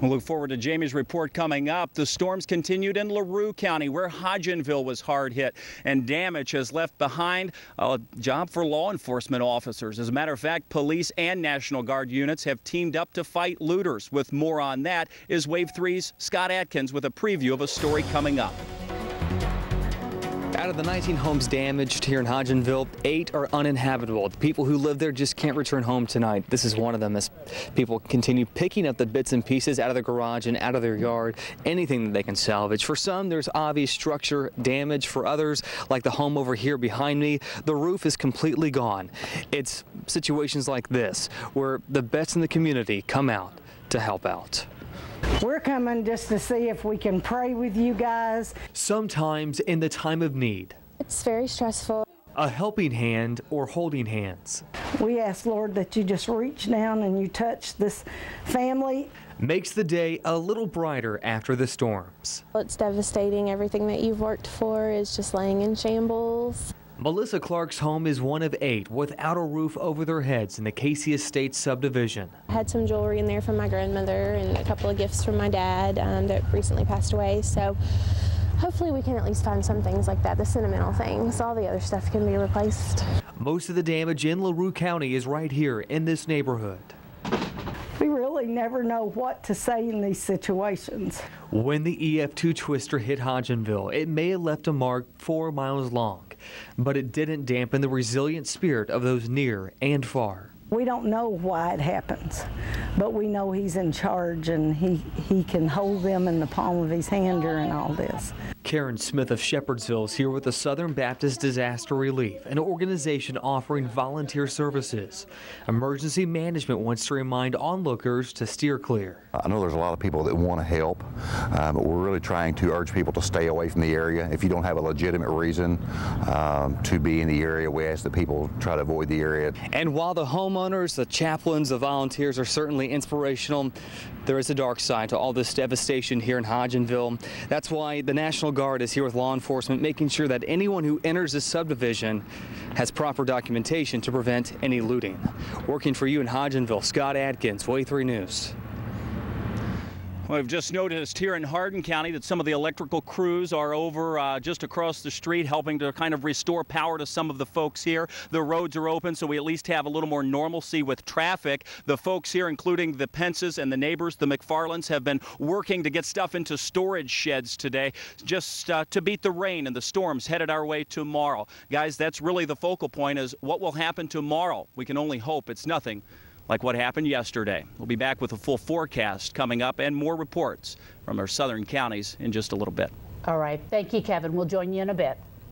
We'll look forward to Jamie's report coming up. The storms continued in LaRue County, where Hodgenville was hard hit, and damage has left behind a job for law enforcement officers. As a matter of fact, police and National Guard units have teamed up to fight looters. With more on that is Wave 3's Scott Atkins with a preview of a story coming up. Out of the 19 homes damaged here in Hodgenville, 8 are uninhabitable. The people who live there just can't return home tonight. This is one of them, as people continue picking up the bits and pieces out of their garage and out of their yard, anything that they can salvage. For some, there's obvious structure damage. For others, like the home over here behind me, the roof is completely gone. It's situations like this where the best in the community come out to help out. We're coming just to see if we can pray with you guys. Sometimes in the time of need, it's very stressful. A helping hand or holding hands. We ask, Lord, that you just reach down and you touch this family. Makes the day a little brighter after the storms. It's devastating. Everything that you've worked for is just laying in shambles. Melissa Clark's home is one of 8 without a roof over their heads in the Casey Estates subdivision. I had some jewelry in there from my grandmother and a couple of gifts from my dad that recently passed away. So hopefully we can at least find some things like that, the sentimental things. All the other stuff can be replaced. Most of the damage in LaRue County is right here in this neighborhood. We really never know what to say in these situations. When the EF2 twister hit Hodgenville, it may have left a mark 4 miles long, but it didn't dampen the resilient spirit of those near and far. We don't know why it happens, but we know he's in charge and he can hold them in the palm of his hand during all this. Karen Smith of Shepherdsville is here with the Southern Baptist Disaster Relief, an organization offering volunteer services. Emergency management wants to remind onlookers to steer clear. I know there's a lot of people that want to help, but we're really trying to urge people to stay away from the area. If you don't have a legitimate reason to be in the area, we ask that people try to avoid the area. And while the homeowners, the chaplains, the volunteers are certainly inspirational, there is a dark side to all this devastation here in Hodgenville. That's why the National Guard is here with law enforcement, making sure that anyone who enters this subdivision has proper documentation to prevent any looting. Working for you in Hodgenville, Scott Atkins, Wave 3 News. We've just noticed here in Hardin County that some of the electrical crews are over just across the street helping to kind of restore power to some of the folks here. The roads are open, so we at least have a little more normalcy with traffic. The folks here, including the Pences and the neighbors, the McFarlands, have been working to get stuff into storage sheds today just to beat the rain and the storms headed our way tomorrow. Guys, that's really the focal point, is what will happen tomorrow. We can only hope it's nothing like what happened yesterday. We'll be back with a full forecast coming up and more reports from our southern counties in just a little bit. All right. Thank you, Kevin. We'll join you in a bit.